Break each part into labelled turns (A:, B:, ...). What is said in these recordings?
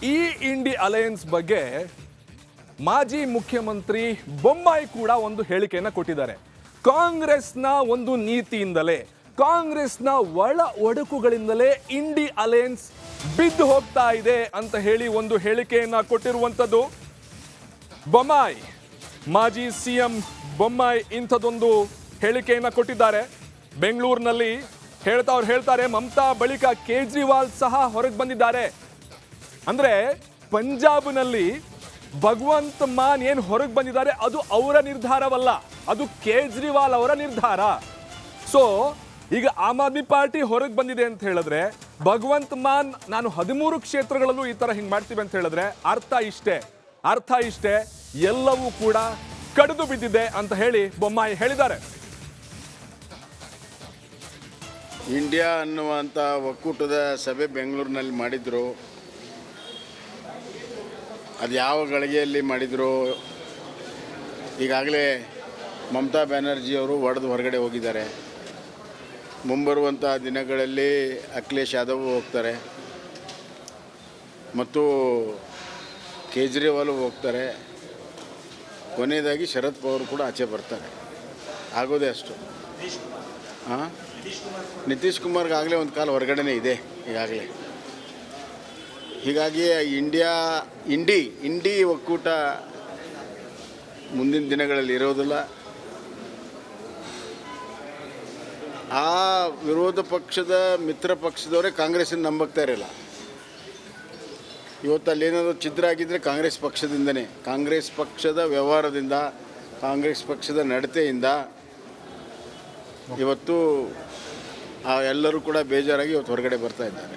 A: ಈ ಇಂಡಿ ಅಲಯನ್ಸ್ ಬಗ್ಗೆ ಮಾಜಿ ಮುಖ್ಯಮಂತ್ರಿ ಬೊಮ್ಮಾಯಿ ಕೂಡ ಒಂದು ಹೇಳಿಕೆಯನ್ನು ಕೊಟ್ಟಿದ್ದಾರೆ. ಕಾಂಗ್ರೆಸ್ನ ಒಂದು ನೀತಿಯಿಂದಲೇ, ಕಾಂಗ್ರೆಸ್ನ ಒಳ ಒಡಕುಗಳಿಂದಲೇ ಇಂಡಿ ಅಲಯನ್ಸ್ ಬಿದ್ದು ಹೋಗ್ತಾ ಇದೆ ಅಂತ ಹೇಳಿ ಒಂದು ಹೇಳಿಕೆಯನ್ನ ಕೊಟ್ಟಿರುವಂಥದ್ದು ಬೊಮ್ಮಾಯಿ. ಮಾಜಿ ಸಿಎಂ ಬೊಮ್ಮಾಯಿ ಇಂಥದ್ದೊಂದು ಹೇಳಿಕೆಯನ್ನ ಕೊಟ್ಟಿದ್ದಾರೆ. ಬೆಂಗಳೂರಿನಲ್ಲಿ ಹೇಳ್ತಾರೆ ಮಮತಾ ಬಳಿಕ ಕೇಜ್ರಿವಾಲ್ ಸಹ ಹೊರಗೆ ಬಂದಿದ್ದಾರೆ. ಅಂದ್ರೆ ಪಂಜಾಬ್ನಲ್ಲಿ ಭಗವಂತ್ ಮಾನ್ ಏನು ಹೊರಗೆ ಬಂದಿದ್ದಾರೆ ಅದು ಅವರ ನಿರ್ಧಾರವಲ್ಲ, ಅದು ಕೇಜ್ರಿವಾಲ್ ಅವರ ನಿರ್ಧಾರ. ಸೊ ಈಗ ಆಮ್ ಆದ್ಮಿ ಪಾರ್ಟಿ ಹೊರಗೆ ಬಂದಿದೆ ಅಂತ ಹೇಳಿದ್ರೆ, ಭಗವಂತ್ ಮಾನ್ ನಾನು 13 ಕ್ಷೇತ್ರಗಳಲ್ಲೂ ಈ ತರ ಹಿಂಗೆ ಮಾಡ್ತೀವಿ ಅಂತ ಹೇಳಿದ್ರೆ ಅರ್ಥ ಇಷ್ಟೇ ಎಲ್ಲವೂ ಕೂಡ ಕಡಿದು ಬಿದ್ದಿದೆ ಅಂತ ಹೇಳಿ ಬೊಮ್ಮಾಯಿ ಹೇಳಿದ್ದಾರೆ.
B: ಇಂಡಿಯಾ ಅನ್ನುವಂಥ ಒಕ್ಕೂಟದ ಸಭೆ ಬೆಂಗಳೂರಿನಲ್ಲಿ ಮಾಡಿದ್ರು. ಅದು ಯಾವ ಗಳಿಗೆಯಲ್ಲಿ ಮಾಡಿದ್ರು, ಈಗಾಗಲೇ ಮಮತಾ ಬ್ಯಾನರ್ಜಿಯವರು ಹೊರಗಡೆ ಹೋಗಿದ್ದಾರೆ. ಮುಂಬರುವಂಥ ದಿನಗಳಲ್ಲಿ ಅಖಿಲೇಶ್ ಯಾದವ್ ಹೋಗ್ತಾರೆ ಮತ್ತು ಕೇಜ್ರಿವಾಲ್ ಹೋಗ್ತಾರೆ. ಕೊನೆಯದಾಗಿ ಶರದ್ ಪವಾರ್ ಕೂಡ ಆಚೆ ಬರ್ತಾರೆ. ಆಗೋದೇ ಅಷ್ಟು. ನಿತೀಶ್ ಕುಮಾರ್ಗಾಗಲೇ ಒಂದು ಕಾಲ ಹೊರಗಡೆನೇ ಇದೆ ಈಗಾಗಲೇ. ಹೀಗಾಗಿ ಇಂಡಿ ಒಕ್ಕೂಟ ಮುಂದಿನ ದಿನಗಳಲ್ಲಿ ಇರೋದಿಲ್ಲ. ಆ ವಿರೋಧ ಪಕ್ಷದ ಮಿತ್ರ ಪಕ್ಷದವರೇ ಕಾಂಗ್ರೆಸ್ಸನ್ನು ನಂಬಕ್ತಾ ಇರಲಿಲ್ಲ. ಇವತ್ತು ಅಲ್ಲೇನಾದರೂ ಛಿದ್ರ ಆಗಿದ್ದರೆ ಕಾಂಗ್ರೆಸ್ ಪಕ್ಷದಿಂದನೇ, ಕಾಂಗ್ರೆಸ್ ಪಕ್ಷದ ವ್ಯವಹಾರದಿಂದ, ಕಾಂಗ್ರೆಸ್ ಪಕ್ಷದ ನಡತೆಯಿಂದ ಇವತ್ತು ಎಲ್ಲರೂ ಕೂಡ ಬೇಜಾರಾಗಿ ಇವತ್ತು ಹೊರಗಡೆ ಬರ್ತಾ ಇದ್ದಾರೆ.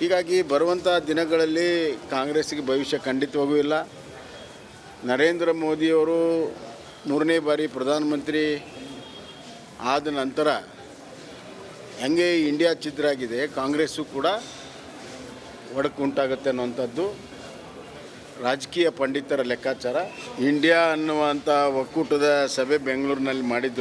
B: ಹೀಗಾಗಿ ಬರುವಂಥ ದಿನಗಳಲ್ಲಿ ಕಾಂಗ್ರೆಸ್ಸಿಗೆ ಭವಿಷ್ಯ ಖಂಡಿತವಾಗೂ ಇಲ್ಲ. ನರೇಂದ್ರ ಮೋದಿಯವರು 100ನೇ ಬಾರಿ ಪ್ರಧಾನಮಂತ್ರಿ ಆದ ನಂತರ ಹೆಂಗೆ ಇಂಡಿಯಾ ಛಿದ್ರ ಆಗಿದೆ, ಕಾಂಗ್ರೆಸ್ಸು ಕೂಡ ಒಡಕು ಉಂಟಾಗುತ್ತೆ ಅನ್ನುವಂಥದ್ದು ರಾಜಕೀಯ ಪಂಡಿತರ ಲೆಕ್ಕಾಚಾರ. ಇಂಡಿಯಾ ಅನ್ನುವಂಥ ಒಕ್ಕೂಟದ ಸಭೆ ಬೆಂಗಳೂರಿನಲ್ಲಿ ಮಾಡಿದ್ರು.